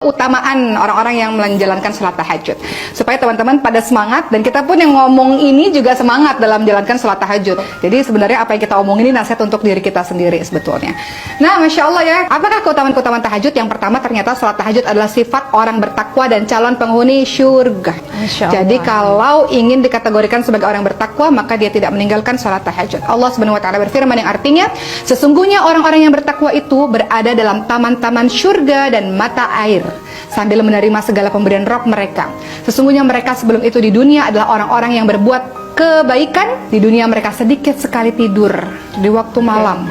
Utamaan orang-orang yang menjalankan sholat tahajud, supaya teman-teman pada semangat, dan kita pun yang ngomong ini juga semangat dalam menjalankan sholat tahajud. Jadi sebenarnya apa yang kita omong ini nasihat untuk diri kita sendiri sebetulnya. Nah, Masya Allah ya, apakah keutamaan-keutamaan tahajud? Yang pertama, ternyata sholat tahajud adalah sifat orang bertakwa dan calon penghuni syurga. Jadi kalau ingin dikategorikan sebagai orang bertakwa, maka dia tidak meninggalkan sholat tahajud. Allah Subhanahu wa Ta'ala berfirman yang artinya, sesungguhnya orang-orang yang bertakwa itu berada dalam taman-taman syurga dan mata air, sambil menerima segala pemberian Rabb mereka. Sesungguhnya mereka sebelum itu di dunia adalah orang-orang yang berbuat kebaikan. Di dunia mereka sedikit sekali tidur di waktu malam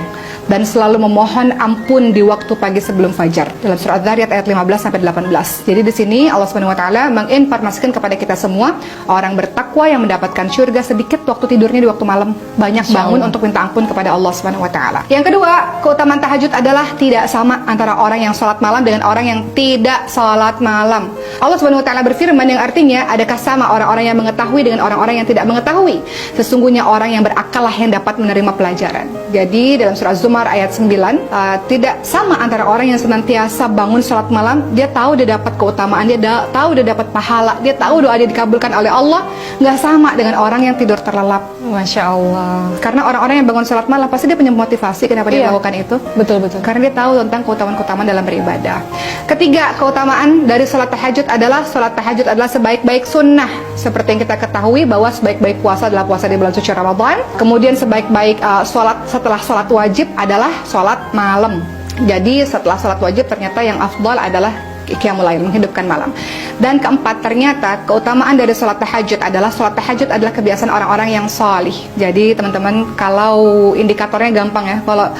dan selalu memohon ampun di waktu pagi sebelum fajar. Dalam surah Adz-Dzariyat ayat 15 sampai 18. Jadi di sini Allah Subhanahu wa Ta'ala menginformasikan kepada kita semua, orang bertakwa yang mendapatkan syurga sedikit waktu tidurnya di waktu malam, banyak bangun untuk minta ampun kepada Allah Subhanahu wa Ta'ala. Yang kedua, keutamaan tahajud adalah tidak sama antara orang yang sholat malam dengan orang yang tidak sholat malam. Allah Subhanahu wa Ta'ala berfirman yang artinya, adakah sama orang-orang yang mengetahui dengan orang-orang yang tidak mengetahui? Sesungguhnya orang yang berakal lah yang dapat menerima pelajaran. Jadi dalam surah Zumar ayat 9, tidak sama antara orang yang senantiasa bangun sholat malam, dia tahu dia dapat keutamaan, dia tahu dia dapat pahala, dia tahu doa dia dikabulkan oleh Allah, nggak sama dengan orang yang tidur terlelap. Masya Allah. Karena orang-orang yang bangun sholat malam pasti dia punya motivasi kenapa dia melakukan itu. Betul-betul. Karena dia tahu tentang keutamaan-keutamaan dalam beribadah. Ketiga, keutamaan dari sholat tahajud adalah sebaik-baik sunnah. Seperti yang kita ketahui bahwa sebaik-baik puasa adalah puasa di bulan suci Ramadan. Kemudian sebaik-baik sholat setelah sholat wajib adalah sholat malam. Jadi setelah sholat wajib ternyata yang afdal adalah qiyamul lail, menghidupkan malam. Dan keempat, ternyata keutamaan dari sholat tahajud adalah kebiasaan orang-orang yang salih. Jadi teman-teman, kalau indikatornya gampang ya, kalau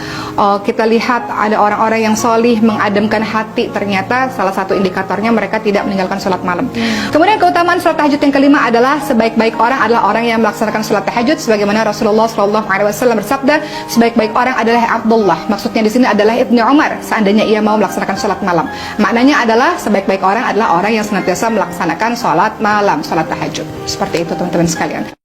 kita lihat ada orang-orang yang salih mengademkan hati, ternyata salah satu indikatornya mereka tidak meninggalkan sholat malam. Kemudian keutamaan sholat tahajud yang kelima adalah sebaik-baik orang adalah orang yang melaksanakan sholat tahajud, sebagaimana Rasulullah SAW bersabda, sebaik-baik orang adalah Abdullah. Maksudnya di sini adalah Ibnu Umar, seandainya ia mau melaksanakan sholat malam. Maknanya adalah sebaik-baik orang adalah orang yang senantiasa melaksanakan sholat malam, sholat tahajud. Seperti itu teman-teman sekalian.